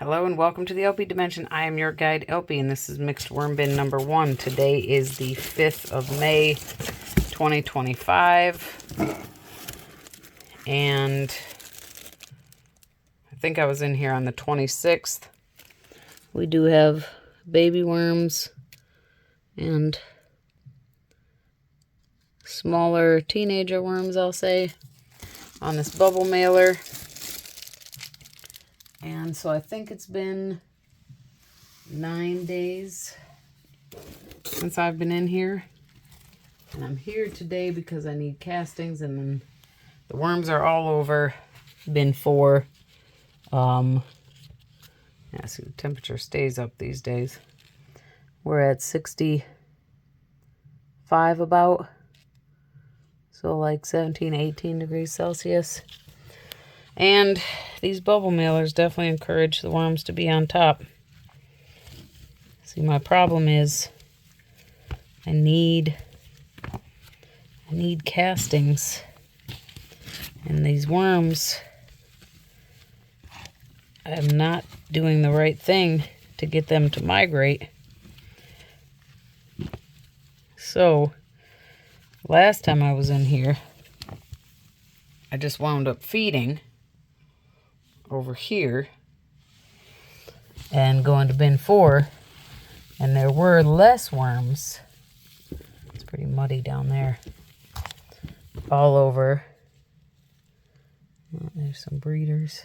Hello and welcome to the theElpyDimension. I am your guide, Elpy, and this is mixed worm bin number 1. Today is the 5th of May, 2025. And I think I was in here on the 26th. We do have baby worms and smaller teenager worms, I'll say, on this bubble mailer. And so I think it's been 9 days since I've been in here. And I'm here today because I need castings, and then the worms are all over bin 4. Yeah, see, the temperature stays up these days. We're at 65 about. So like 17, 18 degrees Celsius. And these bubble mailers definitely encourage the worms to be on top. See, my problem is I need castings. And these worms, I'm not doing the right thing to get them to migrate. So, last time I was in here, I just wound up feeding over here and going to bin 4, and there were less worms. It's pretty muddy down there. All over. Oh, there's some breeders.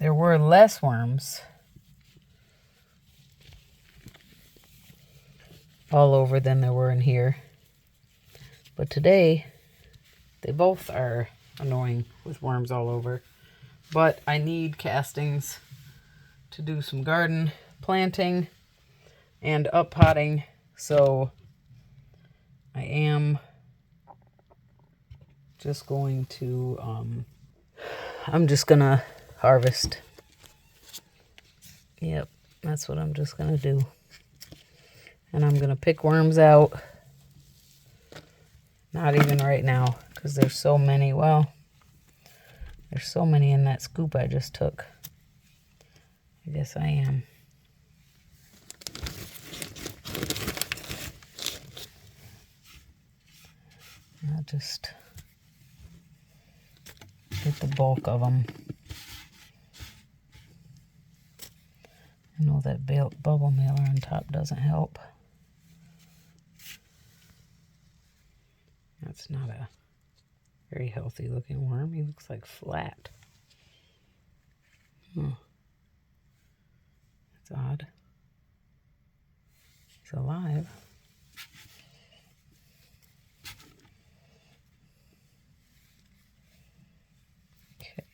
There were less worms all over than there were in here. But today, they both are annoying with worms all over. But I need castings to do some garden planting and up potting. So I am just going to, I'm just going to harvest. Yep, that's what I'm just going to do. And I'm going to pick worms out. Not even right now, because there's so many. Well, there's so many in that scoop I just took. I guess I am. I'll just get the bulk of them. I know that bubble mailer on top doesn't help. That's not a very healthy looking worm. He looks like flat. Huh. That's odd. He's alive. Okay.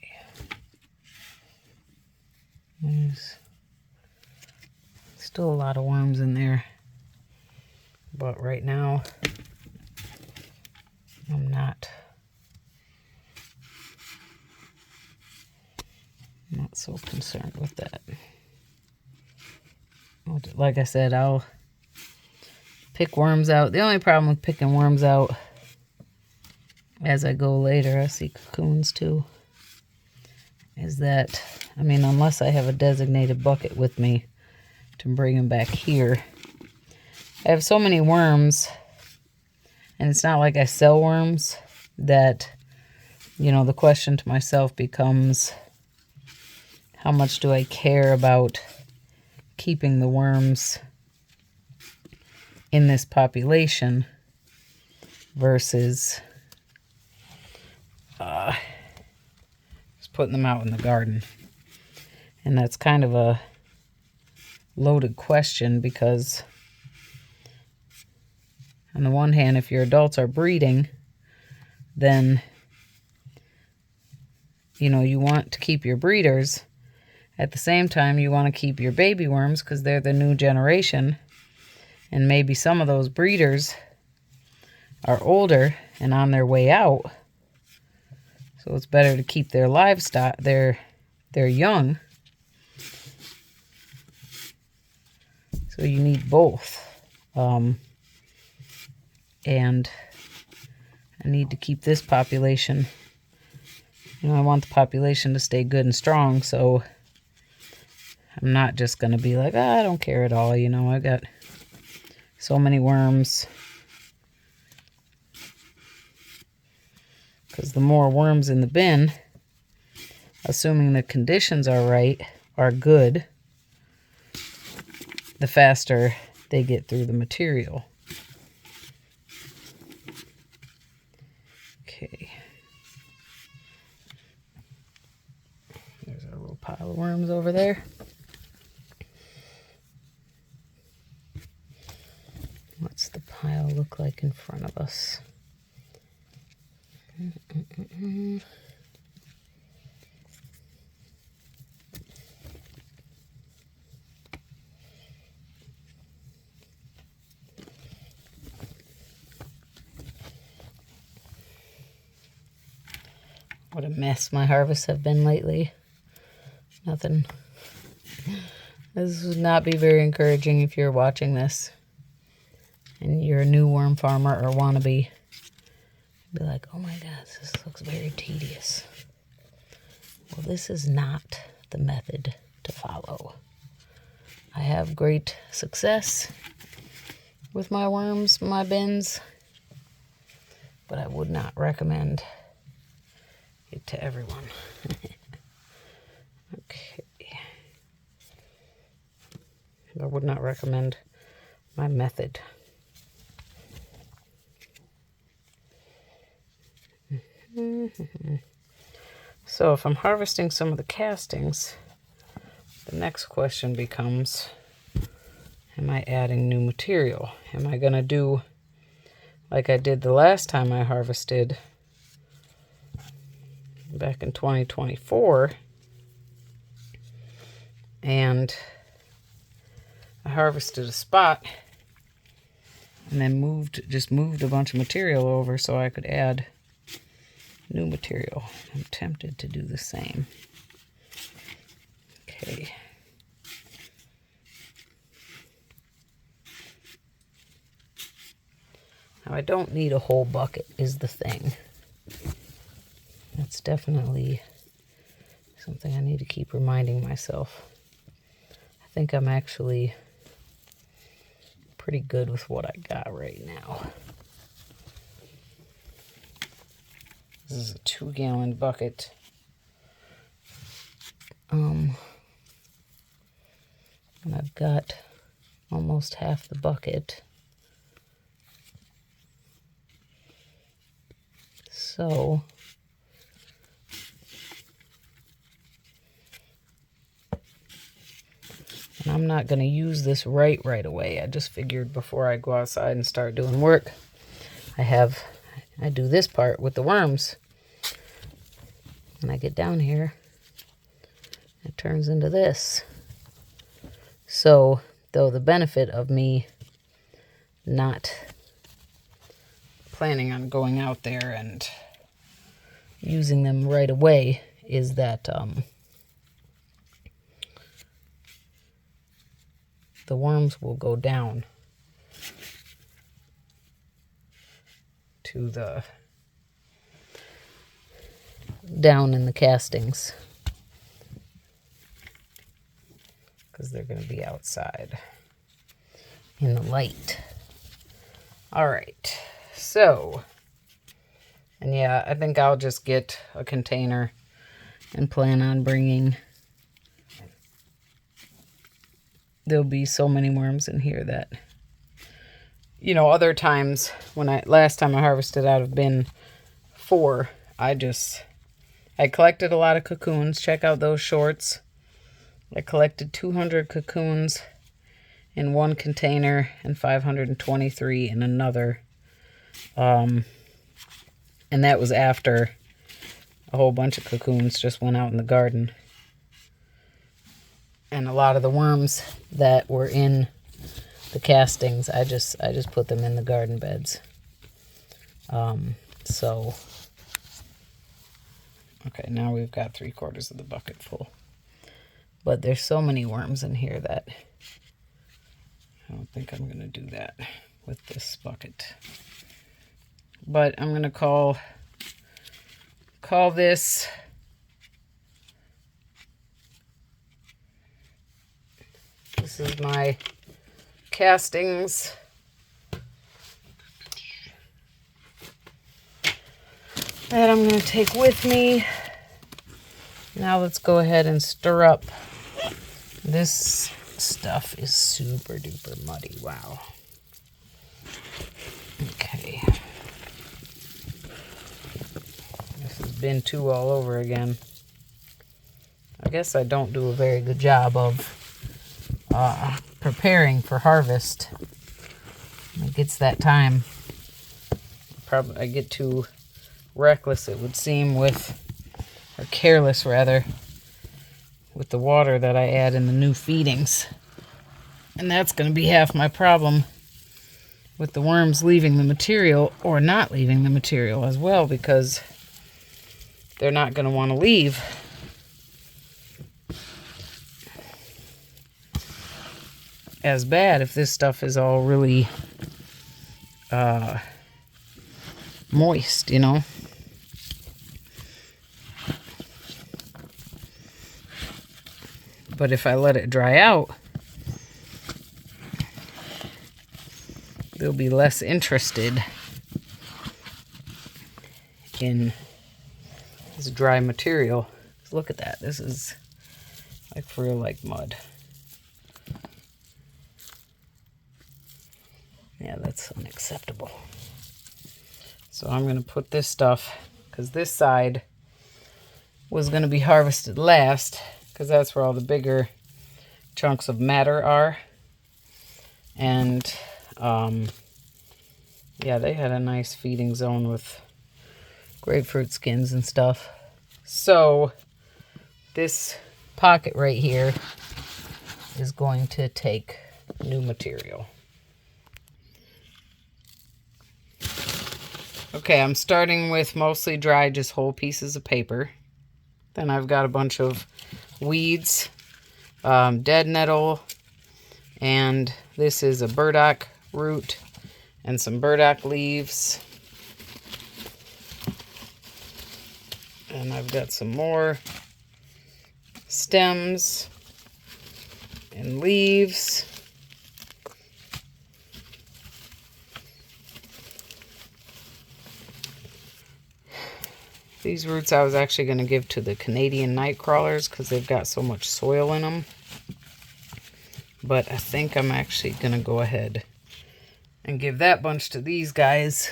There's still a lot of worms in there. But right now, I'm not so concerned with that. Like I said, I'll pick worms out. The only problem with picking worms out as I go later, I see cocoons too, is that, I mean, unless I have a designated bucket with me to bring them back here, I have so many worms. And it's not like I sell worms, that, you know, the question to myself becomes, how much do I care about keeping the worms in this population versus just putting them out in the garden? And that's kind of a loaded question, because on the one hand, if your adults are breeding, then, you know, you want to keep your breeders. At the same time, you want to keep your baby worms because they're the new generation. And maybe some of those breeders are older and on their way out. So it's better to keep their livestock, their young. So you need both. And I need to keep this population You know, I want the population to stay good and strong, so I'm not just going to be like, I don't care at all. You know, I got so many worms. Because the more worms in the bin, assuming the conditions are right, are good, the faster they get through the material. Okay. There's our little pile of worms over there. What's the pile look like in front of us? What a mess my harvests have been lately. Nothing. This would not be very encouraging if you're watching this and you're a new worm farmer or wannabe. Be like, oh my gosh, this looks very tedious. Well, this is not the method to follow. I have great success with my worms, my bins, but I would not recommend it to everyone. Okay. I would not recommend my method. So if I'm harvesting some of the castings, the next question becomes, am I adding new material? Am I going to do like I did the last time I harvested back in 2024, and I harvested a spot and then just moved a bunch of material over so I could add new material. I'm tempted to do the same. Okay. Now I don't need a whole bucket is the thing. That's definitely something I need to keep reminding myself. I think I'm actually pretty good with what I got right now. This is a 2-gallon bucket. And I've got almost half the bucket. So and I'm not going to use this right away. I just figured before I go outside and start doing work, I do this part with the worms. When I get down here, it turns into this. So, though the benefit of me not planning on going out there and using them right away is that the worms will go down to down in the castings because they're going to be outside in the light. All right, so, and yeah, I think I'll just get a container and plan on bringing. There'll be so many worms in here that, you know, other times when last time I harvested out of bin 4, I collected a lot of cocoons. Check out those shorts. I collected 200 cocoons in one container and 523 in another. And that was after a whole bunch of cocoons just went out in the garden. And a lot of the worms that were in the castings, I just put them in the garden beds. So, okay, now we've got 3/4 of the bucket full. But there's so many worms in here that I don't think I'm going to do that with this bucket. But I'm going to call this This is my castings. That I'm going to take with me. Now let's go ahead and stir up. This stuff is super duper muddy. Wow. Okay. This has been 2 all over again. I guess I don't do a very good job of preparing for harvest. When it gets that time, probably I get too reckless, it would seem, with, or careless rather, with the water that I add in the new feedings. And that's going to be half my problem with the worms leaving the material or not leaving the material as well, because they're not going to want to leave. As bad if this stuff is all really moist, you know. But if I let it dry out, they'll be less interested in this dry material. Look at that. This is like for real, like mud. Yeah, that's unacceptable. So I'm going to put this stuff, because this side was going to be harvested last, because that's where all the bigger chunks of matter are. And yeah, they had a nice feeding zone with grapefruit skins and stuff. So this pocket right here is going to take new material. Okay, I'm starting with mostly dry, just whole pieces of paper. Then I've got a bunch of weeds, dead nettle, and this is a burdock root and some burdock leaves. And I've got some more stems and leaves. These roots I was actually going to give to the Canadian night crawlers because they've got so much soil in them. But I think I'm actually going to go ahead and give that bunch to these guys.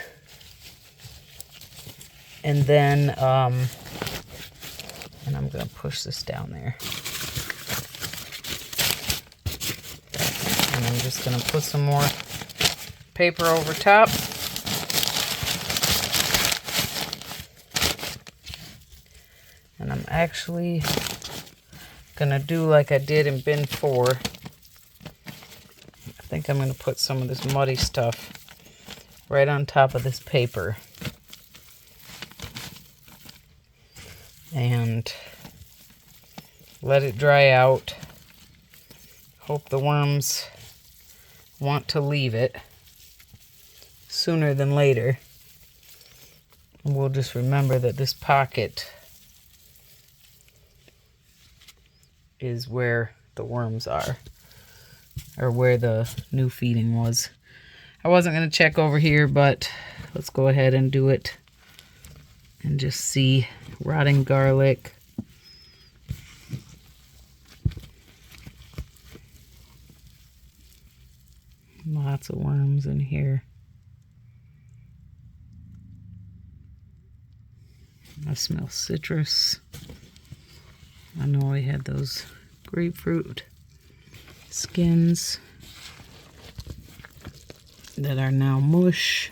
And then, and I'm going to push this down there. And I'm just going to put some more paper over top. And I'm actually going to do like I did in bin 4. I think I'm going to put some of this muddy stuff right on top of this paper. And let it dry out. Hope the worms want to leave it sooner than later. And we'll just remember that this pocket is where the worms are, or where the new feeding was. I wasn't going to check over here, but let's go ahead and do it and just see. Rotting garlic. Lots of worms in here. I smell citrus. I know we had those grapefruit skins that are now mush.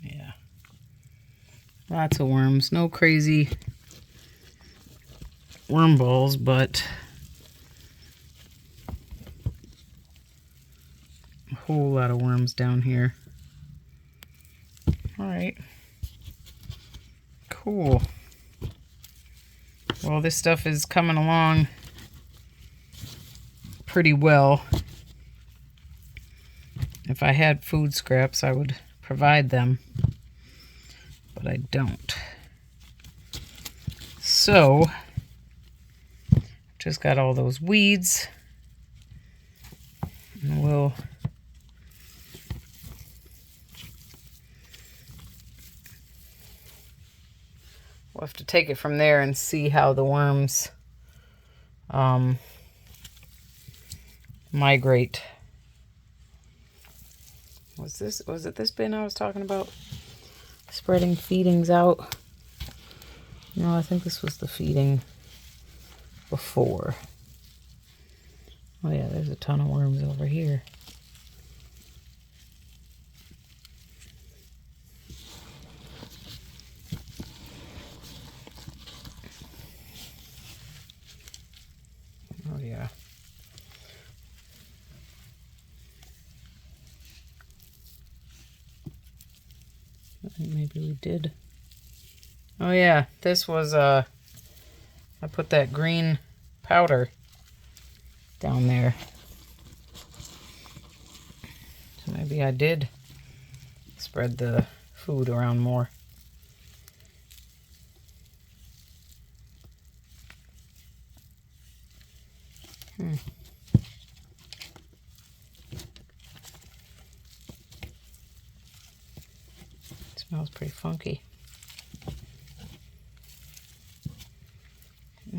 Yeah. Lots of worms. No crazy worm balls, but a whole lot of worms down here. All right. Cool. Well, this stuff is coming along pretty well. If I had food scraps, I would provide them, but I don't. So just got all those weeds. And we'll have to take it from there and see how the worms migrate. Was it this bin I was talking about? Spreading feedings out. No, I think this was the feeding before. Oh yeah, there's a ton of worms over here. Oh yeah. I think maybe we did. Oh yeah, this was I put that green powder down there. So maybe I did spread the food around more. It smells pretty funky.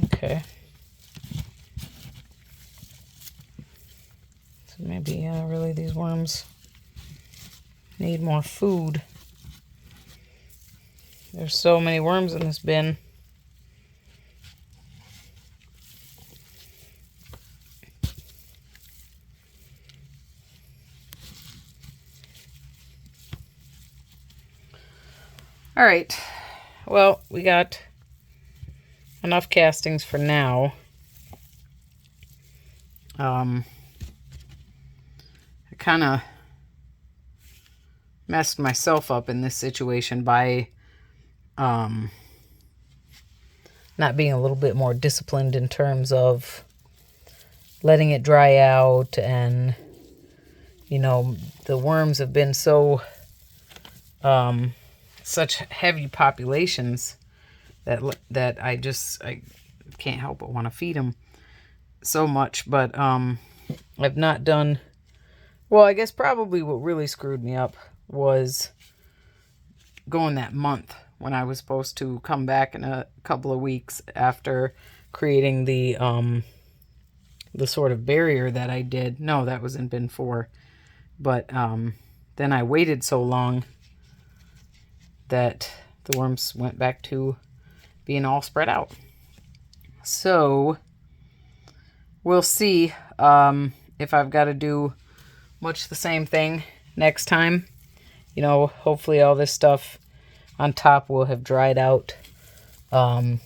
Okay. So maybe really these worms need more food. There's so many worms in this bin. All right. Well, we got enough castings for now. I kind of messed myself up in this situation by not being a little bit more disciplined in terms of letting it dry out. And you know, the worms have been so such heavy populations that I can't help but want to feed them so much. But I've not done well. I guess probably what really screwed me up was going that month when I was supposed to come back in a couple of weeks after creating the sort of barrier that I did. No, that was in bin 4. But then I waited so long that the worms went back to being all spread out. So we'll see if I've got to do much the same thing next time. You know, hopefully all this stuff on top will have dried out. There's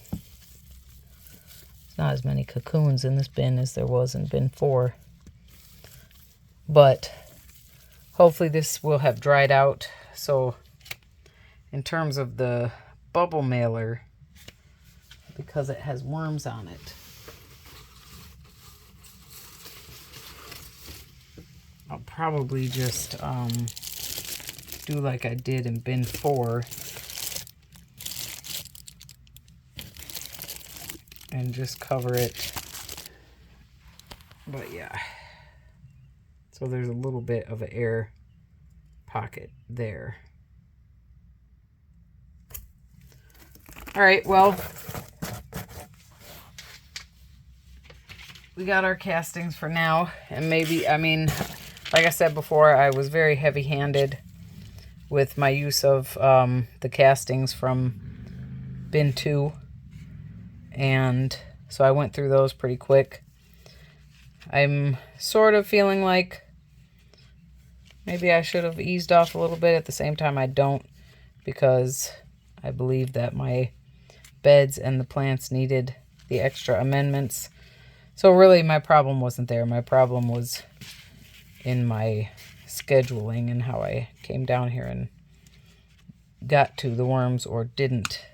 not as many cocoons in this bin as there was in bin 4. But hopefully this will have dried out. So in terms of the bubble mailer, because it has worms on it, I'll probably just do like I did in bin 4 and just cover it. But yeah, so there's a little bit of an air pocket there. All right, well, we got our castings for now. And maybe, I mean, like I said before, I was very heavy-handed with my use of the castings from bin 2. And so I went through those pretty quick. I'm sort of feeling like maybe I should have eased off a little bit. At the same time, I don't, because I believe that my beds and the plants needed the extra amendments. So really my problem wasn't there. My problem was in my scheduling and how I came down here and got to the worms, or didn't,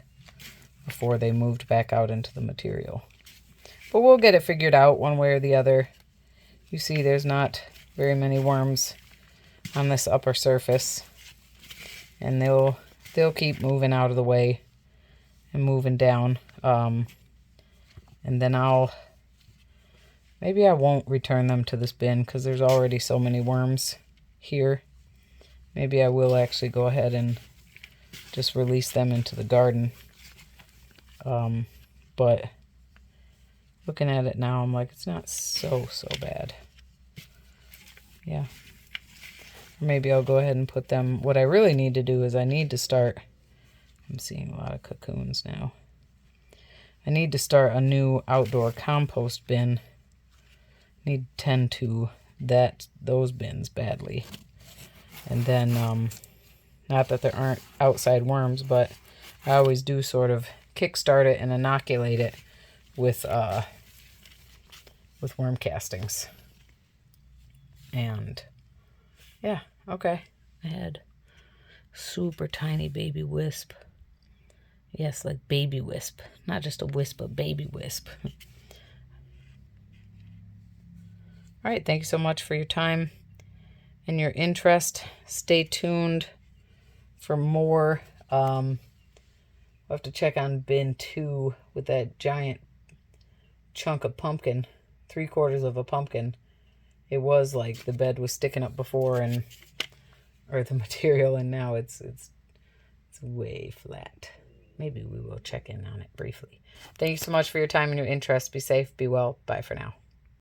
before they moved back out into the material. But we'll get it figured out one way or the other. You see there's not very many worms on this upper surface, and they'll keep moving out of the way and moving down. And then I'll Maybe I won't return them to this bin because there's already so many worms here. Maybe I will actually go ahead and just release them into the garden. But looking at it now, I'm like, it's not so bad. Yeah. Or maybe I'll go ahead and put them. What I really need to do is I need to start. I'm seeing a lot of cocoons now. I need to start a new outdoor compost bin. Need to tend to those bins badly. And then, not that there aren't outside worms, but I always do sort of kickstart it and inoculate it with worm castings. And yeah, okay. I had super tiny baby wisp. Yes, like baby wisp. Not just a wisp, but baby wisp. All right, thank you so much for your time and your interest. Stay tuned for more. We'll have to check on bin 2 with that giant chunk of pumpkin, 3/4 of a pumpkin. It was like the bed was sticking up before, or the material, and now it's way flat. Maybe we will check in on it briefly. Thank you so much for your time and your interest. Be safe, be well. Bye for now.